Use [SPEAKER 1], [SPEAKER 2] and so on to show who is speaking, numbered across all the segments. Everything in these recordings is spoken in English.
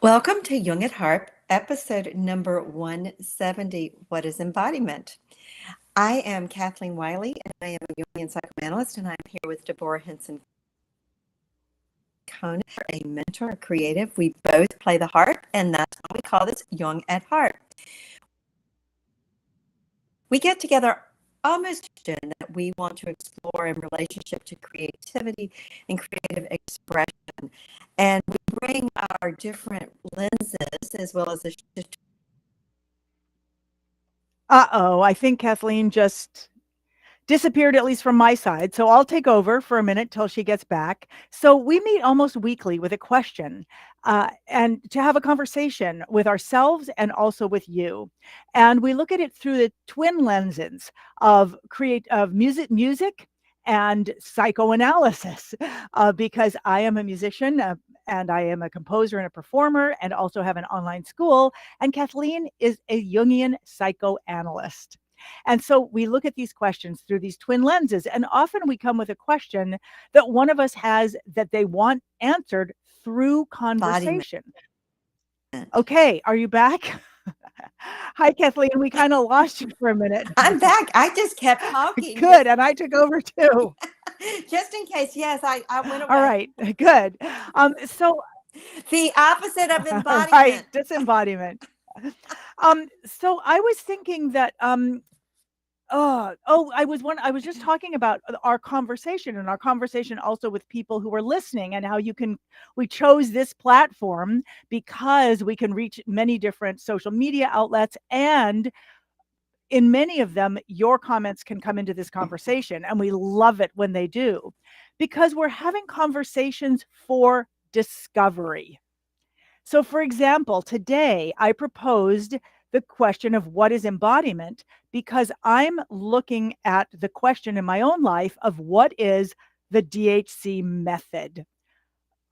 [SPEAKER 1] Welcome to Jung at Harp, episode number 170, What is Embodiment? I am Kathleen Wiley, and I am a Jungian Psychoanalyst, and I'm here with Deborah Henson-Conant, a mentor, a creative. We both play the harp, and that's why we call this Jung at Harp. We get together almost that we want to explore in relationship to creativity and creative expression. And we bring our different lenses as well as the
[SPEAKER 2] I think Kathleen just disappeared, at least from my side. So I'll take over for a minute till she gets back. So we meet almost weekly with a question and to have a conversation with ourselves and also with you. And we look at it through the twin lenses of music and psychoanalysis, because I am a musician and I am a composer and a performer and also have an online school. And Kathleen is a Jungian psychoanalyst. And so we look at these questions through these twin lenses, and often we come with a question that one of us has that they want answered through conversation. Okay, are you back? Hi, Kathleen. We kind of lost you for a minute.
[SPEAKER 1] I'm back. I just kept talking.
[SPEAKER 2] Good, and I took over too.
[SPEAKER 1] Just in case, yes, I went away.
[SPEAKER 2] All right, good. So
[SPEAKER 1] the opposite of embodiment.
[SPEAKER 2] Right, disembodiment. So I was thinking that I was just talking about our conversation and our conversation also with people who are listening, and how we chose this platform because we can reach many different social media outlets, and in many of them, your comments can come into this conversation, and we love it when they do, because we're having conversations for discovery. So, for example, today I proposed the question of what is embodiment, because I'm looking at the question in my own life of what is the DHC method.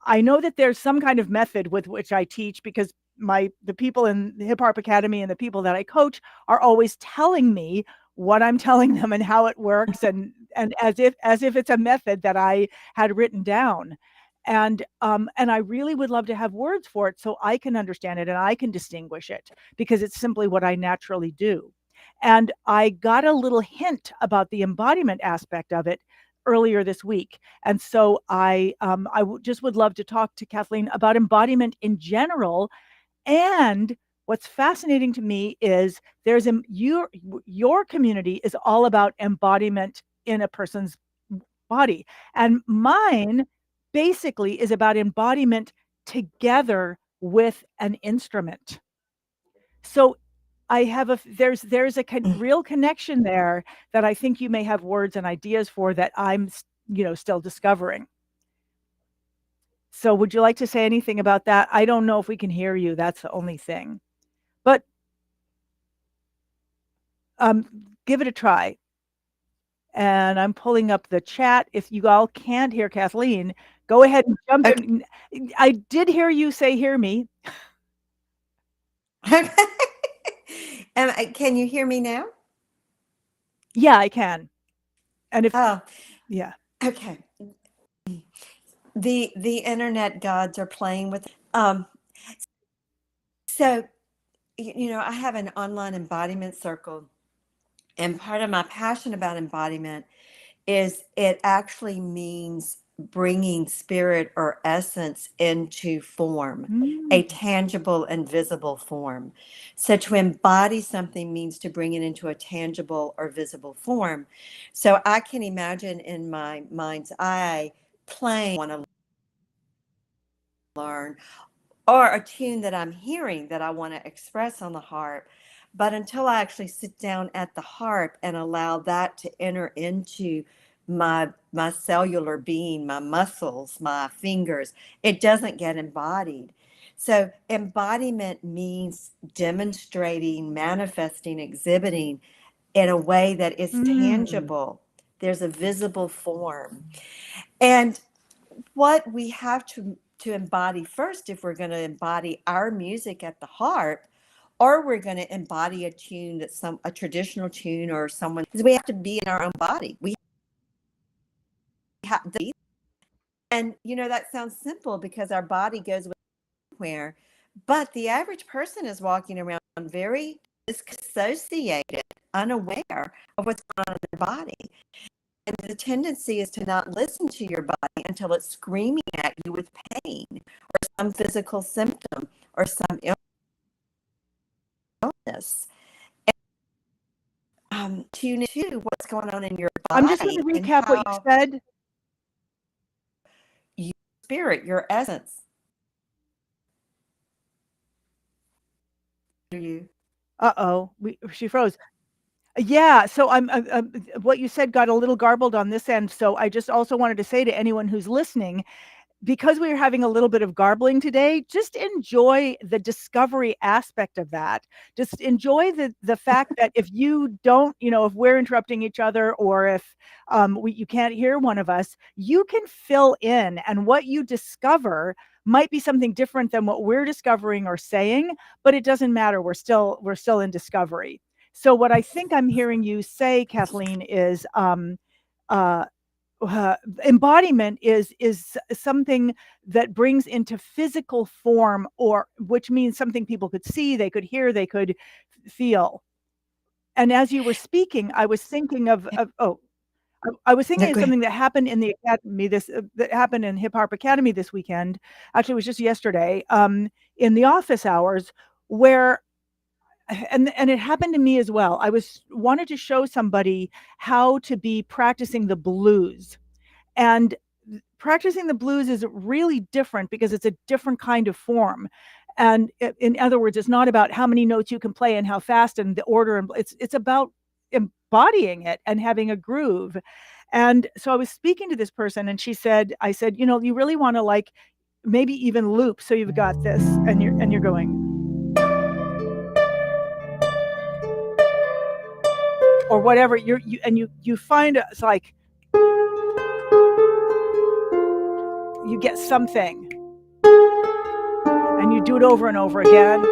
[SPEAKER 2] I know that there's some kind of method with which I teach, because the people in the Hip Harp Academy and the people that I coach are always telling me what I'm telling them and how it works, and as if it's a method that I had written down. And I really would love to have words for it so I can understand it and I can distinguish it, because it's simply what I naturally do. And I got a little hint about the embodiment aspect of it earlier this week. And so I just would love to talk to Kathleen about embodiment in general. And what's fascinating to me is your community is all about embodiment in a person's body, and mine basically is about embodiment together with an instrument. So I have there's a real connection there that I think you may have words and ideas for that I'm still discovering. So would you like to say anything about that? I don't know if we can hear you. That's the only thing. But give it a try. And I'm pulling up the chat. If you all can't hear Kathleen, go ahead and jump in. I did hear you say, hear me.
[SPEAKER 1] Can you hear me now?
[SPEAKER 2] Yeah, I can. And if,
[SPEAKER 1] yeah. Okay. The internet gods are playing with, so, I have an online embodiment circle, and part of my passion about embodiment is it actually means bringing spirit or essence into form, a tangible and visible form. So to embody something means to bring it into a tangible or visible form. So I can imagine in my mind's eye playing, want to learn, or a tune that I'm hearing that I want to express on the harp. But until I actually sit down at the harp and allow that to enter into my cellular being, my muscles, my fingers, it doesn't get embodied. So embodiment means demonstrating, manifesting, exhibiting in a way that is tangible. There's a visible form. And what we have to embody first, if we're going to embody our music at the harp, or we're going to embody a tune that's a traditional tune or someone, is we have to be in our own body. We have to, and that sounds simple because our body goes where, But the average person is walking around very disassociated, unaware of what's going on in their body. And the tendency is to not listen to your body until it's screaming at you with pain or some physical symptom or some illness. And, tune into what's going on in your body.
[SPEAKER 2] I'm just going to recap what you said.
[SPEAKER 1] Your spirit, your essence. You.
[SPEAKER 2] She froze. Yeah, so I'm what you said got a little garbled on this end. So I just also wanted to say to anyone who's listening, because we are having a little bit of garbling today, just enjoy the discovery aspect of that. Just enjoy the fact that if you don't, if we're interrupting each other, or if you can't hear one of us, you can fill in, and what you discover might be something different than what we're discovering or saying, but it doesn't matter. We're still in discovery. So what I think I'm hearing you say, Kathleen, is embodiment is something that brings into physical form, or which means something people could see, they could hear, they could feel. And as you were speaking, I was thinking of something that happened in the academy, that happened in Hip Harp Academy this weekend. Actually, it was just yesterday, in the office hours, where and it happened to me as well. I wanted to show somebody how to be practicing the blues. And practicing the blues is really different because it's a different kind of form. And in other words, it's not about how many notes you can play and how fast and the order. And it's about embodying it and having a groove. And so I was speaking to this person, and I said, you really want to, like, maybe even loop. So you've got this, and you're going, or whatever you find it's like you get something, and you do it over and over again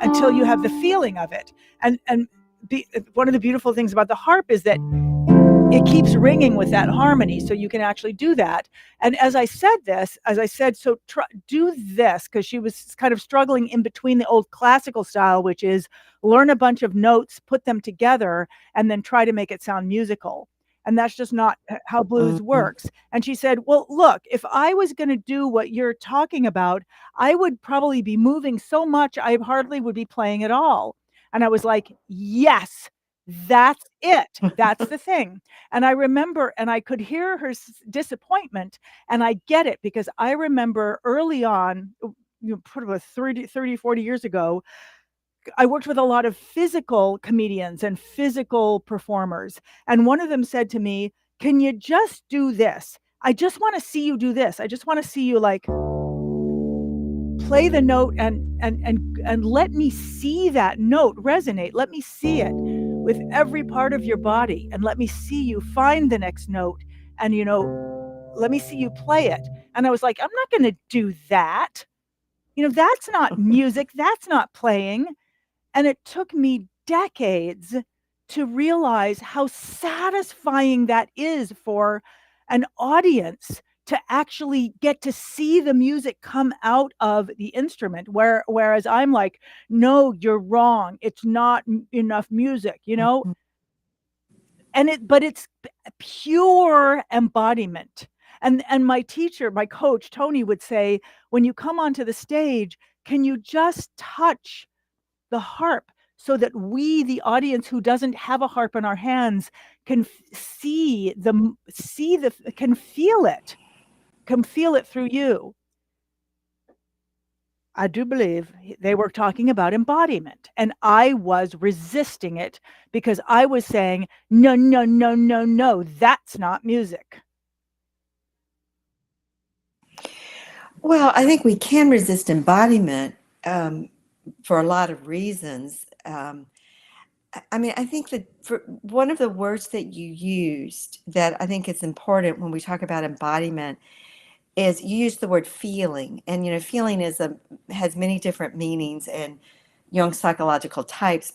[SPEAKER 2] until you have the feeling of it. And one of the beautiful things about the harp is that it keeps ringing with that harmony, so you can actually do that. And as I said, so do this, because she was kind of struggling in between the old classical style, which is learn a bunch of notes, put them together, and then try to make it sound musical. And that's just not how blues works. And she said, well, look, if I was going to do what you're talking about, I would probably be moving so much, I hardly would be playing at all. And I was like, yes, that's it. That's the thing. And I remember, and I could hear her disappointment, and I get it, because I remember early on, probably 30, 40 years ago, I worked with a lot of physical comedians and physical performers. And one of them said to me, can you just do this? I just want to see you do this. I just want to see you, like, play the note and let me see that note resonate. Let me see it with every part of your body, and let me see you find the next note, and let me see you play it. And I was like, I'm not going to do that. That's not music. That's not playing. And it took me decades to realize how satisfying that is for an audience, to actually get to see the music come out of the instrument, whereas I'm like, no, you're wrong. It's not enough music, but it's pure embodiment. And my teacher, my coach, Tony, would say, when you come onto the stage, can you just touch the harp so that we, the audience who doesn't have a harp in our hands, can can feel it through you. I do believe they were talking about embodiment, and I was resisting it because I was saying, no, no, no, no, no, that's not music.
[SPEAKER 1] Well, I think we can resist embodiment for a lot of reasons. I think that for one of the words that you used that I think is important when we talk about embodiment is you use the word feeling. And, feeling has many different meanings and Jung psychological types.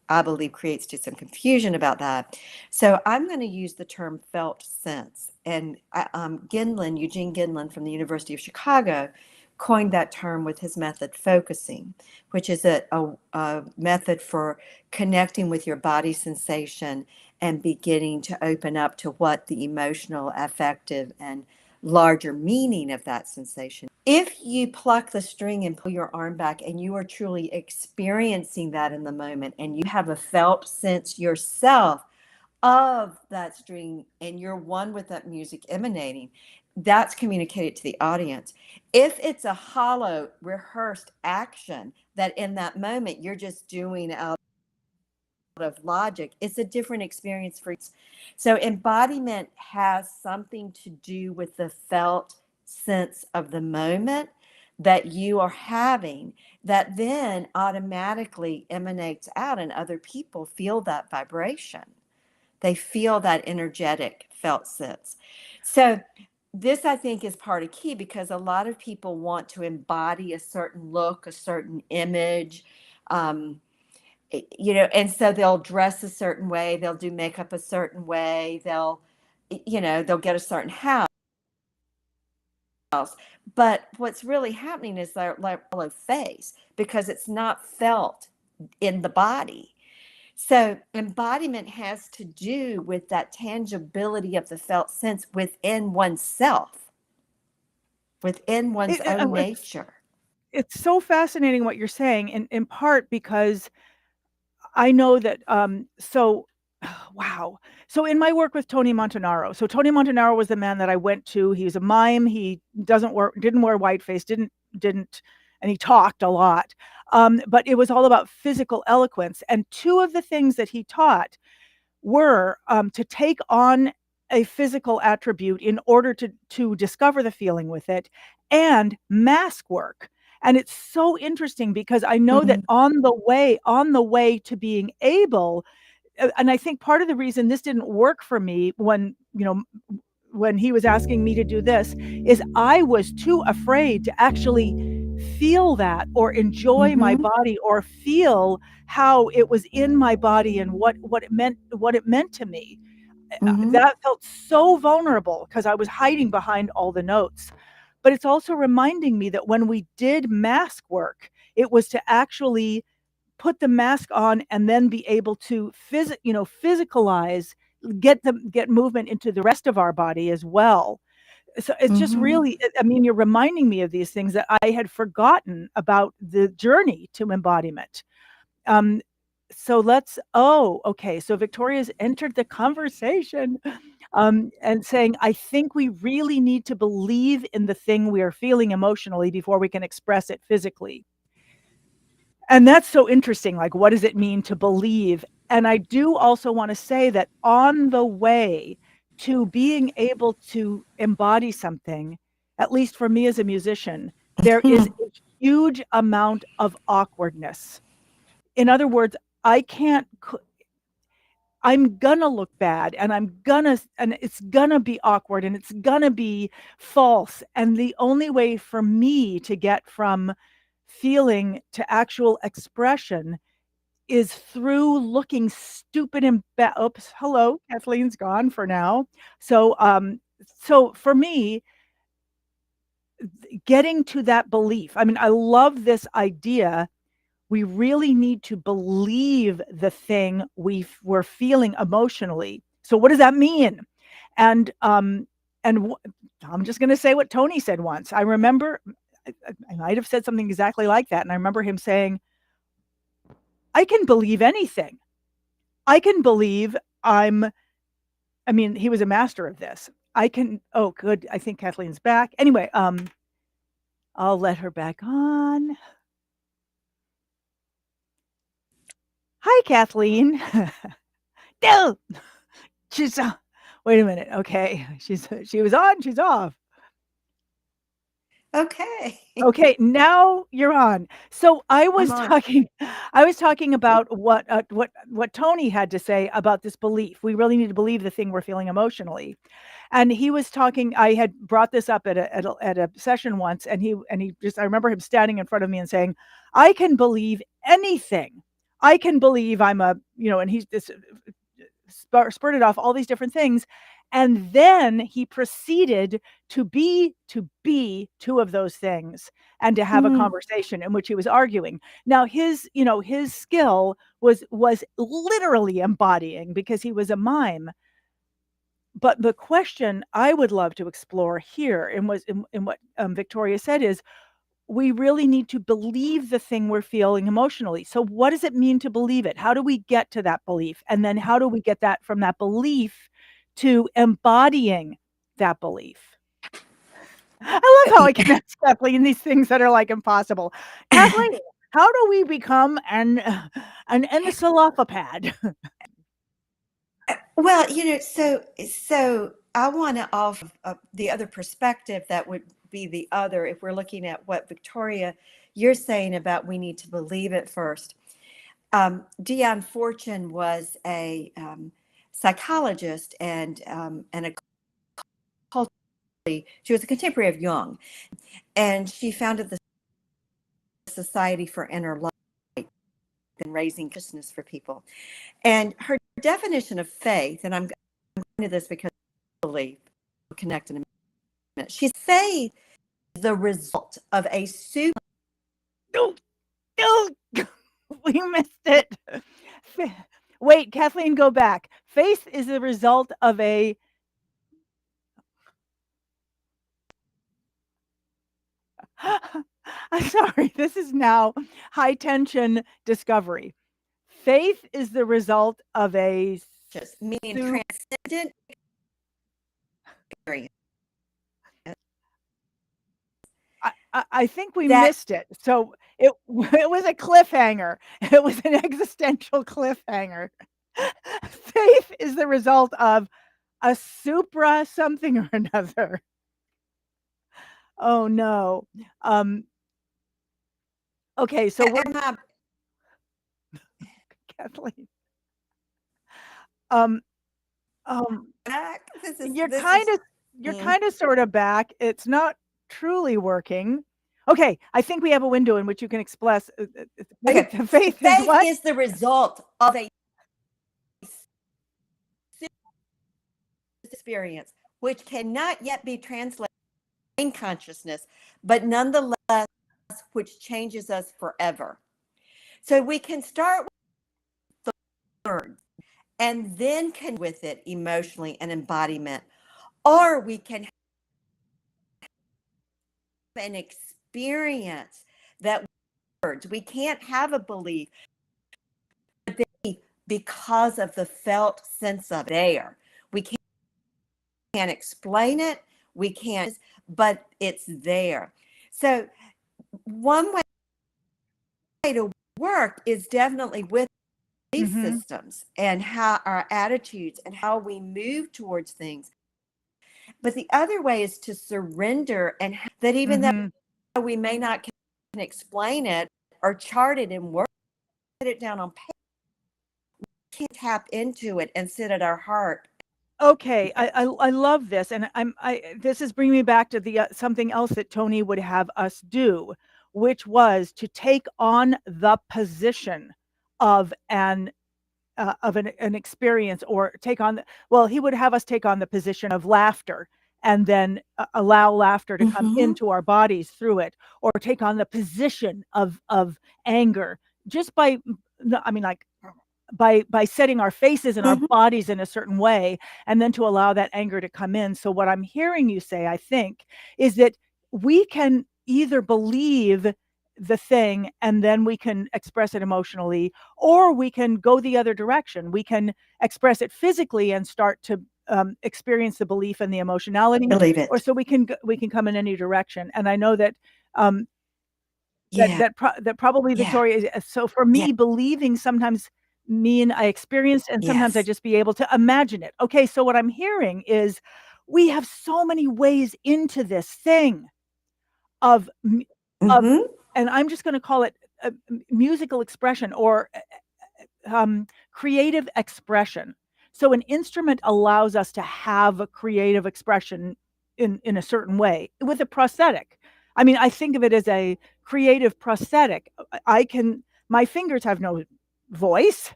[SPEAKER 1] I believe creates just some confusion about that. So I'm going to use the term felt sense. And Eugene Ginlin from the University of Chicago coined that term with his method focusing, which is a method for connecting with your body sensation and beginning to open up to what the emotional, affective, and larger meaning of that sensation. If you pluck the string and pull your arm back and you are truly experiencing that in the moment and you have a felt sense yourself of that string and you're one with that music emanating, that's communicated to the audience. If it's a hollow, rehearsed action that in that moment you're just doing out of logic, it's a different experience for. So embodiment has something to do with the felt sense of the moment that you are having, that then automatically emanates out and other people feel that vibration. They feel that energetic felt sense. So this, I think, is part of key, because a lot of people want to embody a certain look, a certain image, and so they'll dress a certain way, they'll do makeup a certain way, they'll get a certain house. But what's really happening is they're like hollow face because it's not felt in the body. So embodiment has to do with that tangibility of the felt sense within oneself, within one's own nature.
[SPEAKER 2] It's so fascinating what you're saying, in part because I know that, wow. So in my work with Tony Montanaro, so Tony Montanaro was the man that I went to. He's a mime. He didn't wear whiteface, and he talked a lot. But it was all about physical eloquence. And two of the things that he taught were to take on a physical attribute in order to discover the feeling with it, and mask work. And it's so interesting because I know that on the way to being able, and I think part of the reason this didn't work for me when he was asking me to do this is I was too afraid to actually feel that or enjoy my body or feel how it was in my body and what it meant to me. That felt so vulnerable because I was hiding behind all the notes. But it's also reminding me that when we did mask work, it was to actually put the mask on and then be able to physicalize, get movement into the rest of our body as well. So it's just really, I mean, you're reminding me of these things that I had forgotten about the journey to embodiment. Okay. So Victoria's entered the conversation and saying, I think we really need to believe in the thing we are feeling emotionally before we can express it physically. And that's so interesting. Like, what does it mean to believe? And I do also want to say that on the way to being able to embody something, at least for me as a musician, there is a huge amount of awkwardness. In other words, I'm gonna look bad and it's gonna be awkward and it's gonna be false. And the only way for me to get from feeling to actual expression is through looking stupid and bad. Oops, hello, Kathleen's gone for now. So for me, getting to that belief, I mean, I love this idea. We really need to believe the thing we're feeling emotionally. So what does that mean? And I'm just going to say what Tony said once. I remember I might have said something exactly like that. And I remember him saying, I can believe anything. I can believe he was a master of this. Oh, good. I think Kathleen's back. Anyway, I'll let her back on. Hi, Kathleen. No, she's wait a minute. Okay, she was on. She's off. Okay, now you're on. So I was talking about what Tony had to say about this belief. We really need to believe the thing we're feeling emotionally. And he was talking, I had brought this up at a session once, and he I remember him standing in front of me and saying, I can believe anything. I can believe I'm a, and he's this spurted off all these different things. And then he proceeded to be two of those things and to have a conversation in which he was arguing. Now his skill was literally embodying, because he was a mime. But the question I would love to explore here, and was in what Victoria said, is we really need to believe the thing we're feeling emotionally. So what does it mean to believe it? How do we get to that belief? And then how do we get that from that belief to embodying that belief? I love how I can ask Kathleen these things that are like impossible. Kathleen, how do we become an encephalopathed?
[SPEAKER 1] Well, so I want to offer the other perspective that would be the other, if we're looking at what Victoria, you're saying about we need to believe it first. Dion Fortune was a psychologist and a cultural. She was a contemporary of Jung, and she founded the Society for Inner Light and raising consciousness for people. And her definition of faith, and I'm going to this because I believe we'll connect in a minute. She's faith is the result of a super.
[SPEAKER 2] We missed it. Wait, Kathleen, go back. Faith is the result of a. I'm sorry, this is now high tension discovery. Faith is the result of a.
[SPEAKER 1] Just meaning transcendent experience.
[SPEAKER 2] I think we missed it. So it was a cliffhanger. It was an existential cliffhanger. Faith is the result of a supra something or another. Oh no. Okay, so we're Kathleen.
[SPEAKER 1] Back.
[SPEAKER 2] You're kind of sort of back. It's not truly working. Okay, I think we have a window in which you can express. Faith is what?
[SPEAKER 1] Is the result of a experience which cannot yet be translated in consciousness, but nonetheless which changes us forever. So we can start with the word and then connect with it emotionally and embodiment, or we can have an experience that words. We can't have a belief because of the felt sense of there. We can't explain it. We can't, but it's there. So one way to work is definitely with belief systems and how our attitudes and how we move towards things. But the other way is to surrender, and that even though we may not can explain it or chart it and work it down on paper, we can tap into it and sit at our heart.
[SPEAKER 2] Okay, I love this, and this is bringing me back to the something else that Tony would have us do, which was to take on the position of an experience, or take on he would have us take on the position of laughter, and then allow laughter to come into our bodies through it, or take on the position of anger, just by setting our faces and our bodies in a certain way, and then to allow that anger to come in. So what I'm hearing you say, I think, is that we can either believe the thing and then we can express it emotionally, or we can go the other direction. We can express it physically and start to experience the belief and the emotionality,
[SPEAKER 1] Believe it.
[SPEAKER 2] or so we can come in any direction. And I know that that probably Victoria is. So for me, believing sometimes mean I experienced, and sometimes I just be able to imagine it. Okay, so what I'm hearing is we have so many ways into this thing of and I'm just going to call it musical expression, or creative expression. So an instrument allows us to have a creative expression in a certain way with a prosthetic. I mean, I think of it as a creative prosthetic. My fingers have no voice,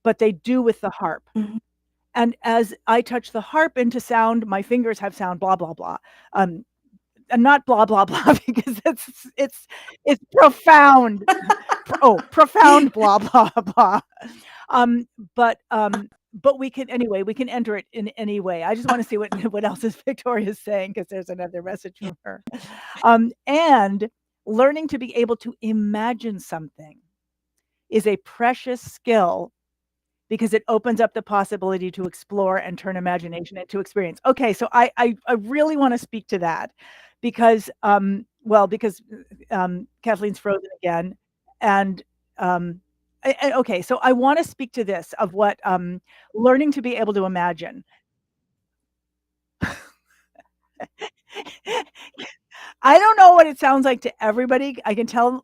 [SPEAKER 2] but they do with the harp.
[SPEAKER 1] Mhm.
[SPEAKER 2] And as I touch the harp into sound, my fingers have sound, blah, blah, blah. And not blah, blah, blah, because it's profound. Oh, profound, blah, blah, blah. Um, but, um, but we can anyway, we can enter it in any way. I just want to see what else is Victoria's saying, because there's another message from her. And learning to be able to imagine something is a precious skill because it opens up the possibility to explore and turn imagination into experience. Okay, so I really want to speak to that because because Kathleen's frozen again, and okay, so I want to speak to this of what learning to be able to imagine. I don't know what it sounds like to everybody. I can tell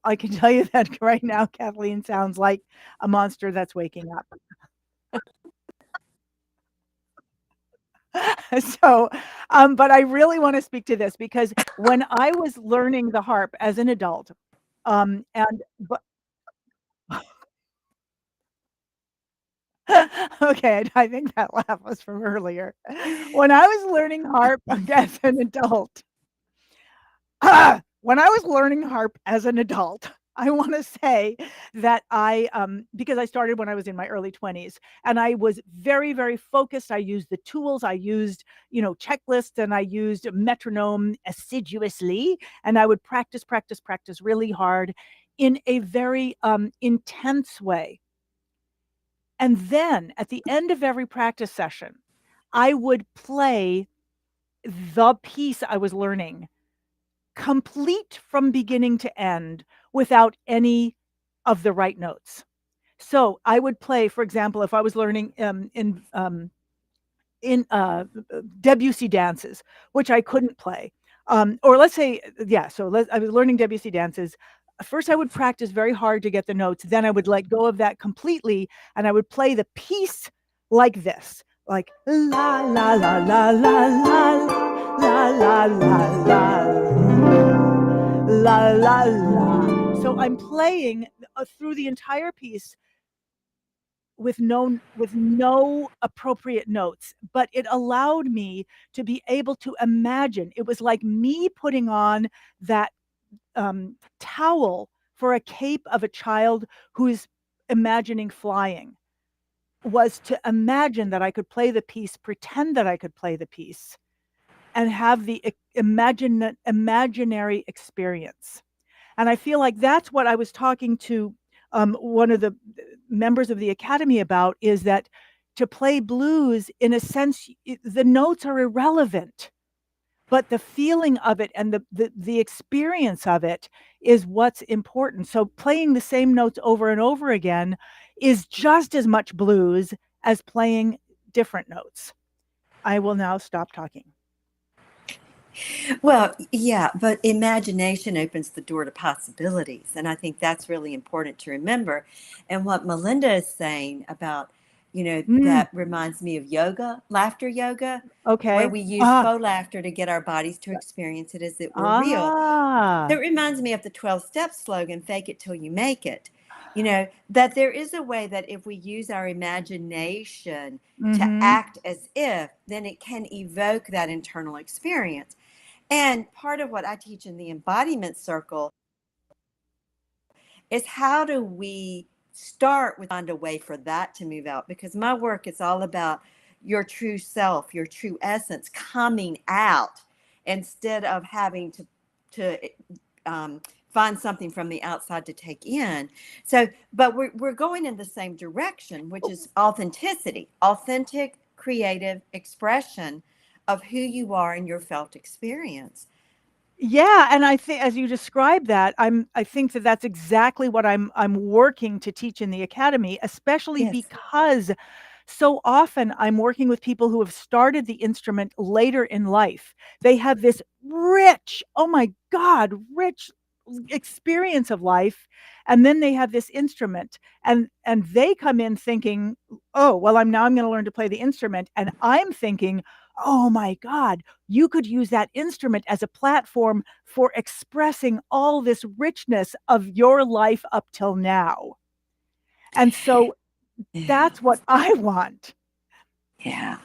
[SPEAKER 2] you that right now Kathleen sounds like a monster that's waking up. So, but I really want to speak to this because when I was learning the harp as an adult, and but okay, I think that laugh was from earlier. When I was learning harp as an adult, when I was learning harp as an adult, I want to say that because I started when I was in my early 20s and I was very, very focused. I used the tools, I used, checklists, and I used metronome assiduously. And I would practice, practice, practice really hard in a very intense way. And then at the end of every practice session, I would play the piece I was learning complete from beginning to end without any of the right notes. So I would play, for example, if I was learning in Debussy dances, which I couldn't play, or let's say, yeah. So I was learning Debussy dances. First, I would practice very hard to get the notes. Then I would let go of that completely, and I would play the piece like this, like la la la la la la la la la la la la. So I'm playing through the entire piece with no appropriate notes, but it allowed me to be able to imagine. It was like me putting on that towel for a cape of a child who is imagining flying, was to imagine that I could play the piece, pretend that I could play the piece, and have the imaginary experience. And I feel like that's what I was talking to one of the members of the Academy about, is that to play blues, in a sense, the notes are irrelevant, but the feeling of it and the experience of it is what's important. So playing the same notes over and over again is just as much blues as playing different notes. I will now stop talking.
[SPEAKER 1] Well, yeah, but imagination opens the door to possibilities. And I think that's really important to remember. And what Melinda is saying about, that reminds me of yoga, laughter yoga, where
[SPEAKER 2] Okay.
[SPEAKER 1] we use faux laughter to get our bodies to experience it as it were real. That reminds me of the 12-step slogan, fake it till you make it. That there is a way that if we use our imagination to act as if, then it can evoke that internal experience. And part of what I teach in the embodiment circle is how do we start with find a way for that to move out? Because my work is all about your true self, your true essence coming out instead of having to find something from the outside to take in. So, but we're going in the same direction, which is authenticity, authentic creative expression of who you are in your felt experience.
[SPEAKER 2] Yeah, and I think as you describe that, I think that that's exactly what I'm working to teach in the academy, especially
[SPEAKER 1] Yes.
[SPEAKER 2] because so often I'm working with people who have started the instrument later in life. They have this rich, oh my God, rich experience of life, and then they have this instrument, and they come in thinking, oh well, I'm going to learn to play the instrument, and I'm thinking, oh my God, you could use that instrument as a platform for expressing all this richness of your life up till now. And so
[SPEAKER 1] Yeah.
[SPEAKER 2] that's what I want.
[SPEAKER 1] Yeah.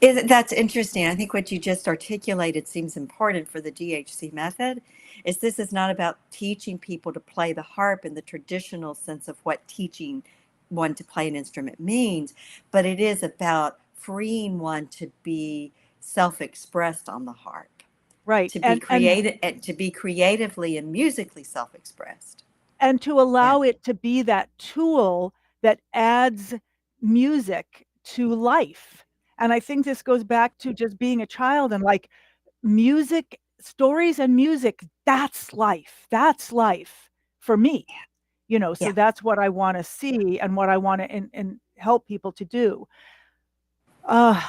[SPEAKER 1] That's interesting. I think what you just articulated seems important for the DHC method. Is this is not about teaching people to play the harp in the traditional sense of what teaching one to play an instrument means, but it is about freeing one to be self-expressed on the harp,
[SPEAKER 2] Right.
[SPEAKER 1] to be creative, to be creatively and musically self-expressed.
[SPEAKER 2] And to
[SPEAKER 1] Yeah.
[SPEAKER 2] allow it to be that tool that adds music to life. And I think this goes back to just being a child and like music, stories and music, that's life. That's life for me. You know, so
[SPEAKER 1] Yeah.
[SPEAKER 2] that's what I want to see and what I want to and help people to do. Uh,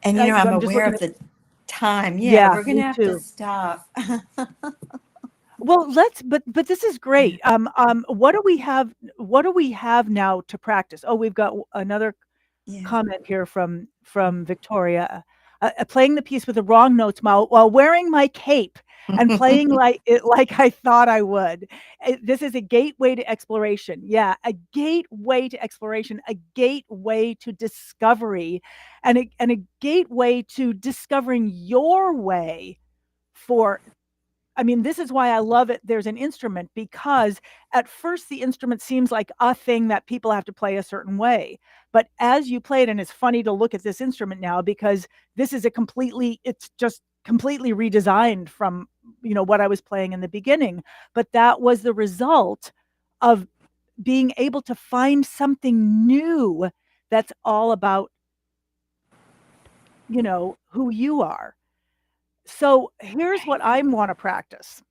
[SPEAKER 1] And you know, I'm
[SPEAKER 2] I'm just
[SPEAKER 1] aware
[SPEAKER 2] looking
[SPEAKER 1] of
[SPEAKER 2] at,
[SPEAKER 1] the time. Yeah,
[SPEAKER 2] yeah,
[SPEAKER 1] we're going to
[SPEAKER 2] me
[SPEAKER 1] have to
[SPEAKER 2] too.
[SPEAKER 1] stop.
[SPEAKER 2] Well, but this is great. What do we have now to practice? Oh, we've got another
[SPEAKER 1] Yeah.
[SPEAKER 2] comment here from Victoria. Playing the piece with the wrong notes while wearing my cape and playing like I thought I would. This is a gateway to exploration. Yeah, a gateway to exploration, a gateway to discovery, and a gateway to discovering your way for. I mean, this is why I love it. There's an instrument because at first the instrument seems like a thing that people have to play a certain way. But as you play it, and it's funny to look at this instrument now because this is it's just completely redesigned from, what I was playing in the beginning. But that was the result of being able to find something new that's all about, who you are. So here's what I want to practice.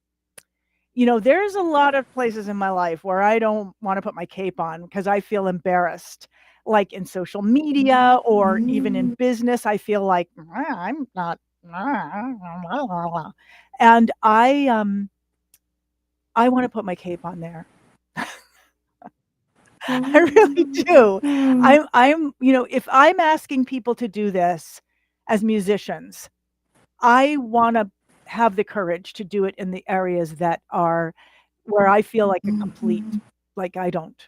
[SPEAKER 2] There's a lot of places in my life where I don't want to put my cape on because I feel embarrassed, like in social media or even in business. I feel like I'm not, and I want to put my cape on there. I really do. I'm, if I'm asking people to do this as musicians, I want to have the courage to do it in the areas that are where I feel like a complete, like I don't,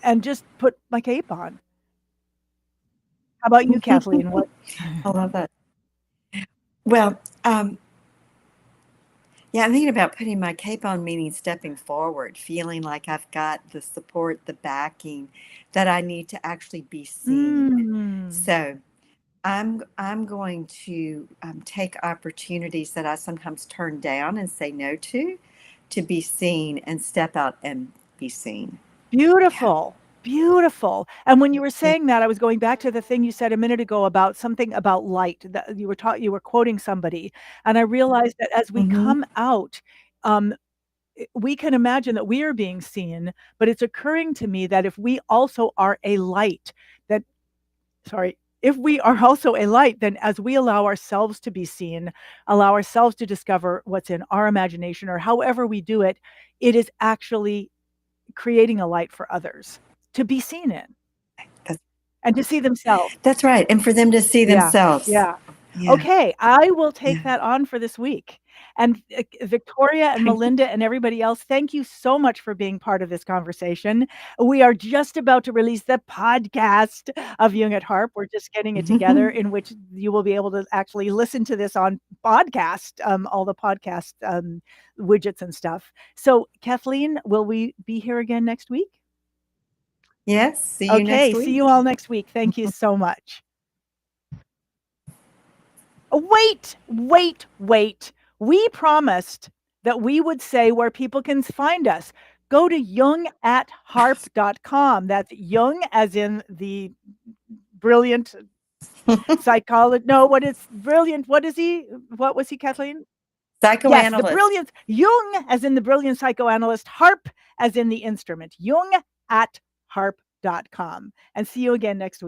[SPEAKER 2] and just put my cape on. How about you, Kathleen? What?
[SPEAKER 1] I love that. Well, yeah, I'm thinking about putting my cape on, meaning stepping forward, feeling like I've got the support, the backing that I need to actually be seen. So I'm going to take opportunities that I sometimes turn down and say no to be seen and step out and be seen. Yeah.
[SPEAKER 2] Beautiful. Beautiful. And when you were
[SPEAKER 1] Yeah.
[SPEAKER 2] saying that, I was going back to the thing you said a minute ago about something about light that you were quoting somebody. And I realized that as we
[SPEAKER 1] Mm-hmm.
[SPEAKER 2] come out, um, we can imagine that we are being seen, but it's occurring to me that if we also are a light, that, sorry, if we are also a light, then as we allow ourselves to be seen, allow ourselves to discover what's in our imagination or however we do it, it is actually creating a light for others to be seen in
[SPEAKER 1] That's,
[SPEAKER 2] and to see themselves.
[SPEAKER 1] that's right. And for them to see
[SPEAKER 2] Yeah.
[SPEAKER 1] themselves.
[SPEAKER 2] Yeah.
[SPEAKER 1] Yeah.
[SPEAKER 2] Okay, I will take
[SPEAKER 1] Yeah.
[SPEAKER 2] that on for this week. And Victoria and Melinda and everybody else, thank you so much for being part of this conversation. We are just about to release the podcast of Jung at Harp. We're just getting it together, in which you will be able to actually listen to this on podcast, all the podcast widgets and stuff. So, Kathleen, will we be here again next week?
[SPEAKER 1] Yes. See you next
[SPEAKER 2] Okay,
[SPEAKER 1] week.
[SPEAKER 2] see you all next week. Thank you so much. Wait. We promised that we would say where people can find us. Go to jungatharp.com. That's Jung as in the brilliant psychologist. No, what is brilliant? What is he? What was he, Kathleen? Yes, the
[SPEAKER 1] Psychoanalyst.
[SPEAKER 2] brilliant Jung as in the brilliant psychoanalyst, Harp as in the instrument. Jungatharp.com. And see you again next week.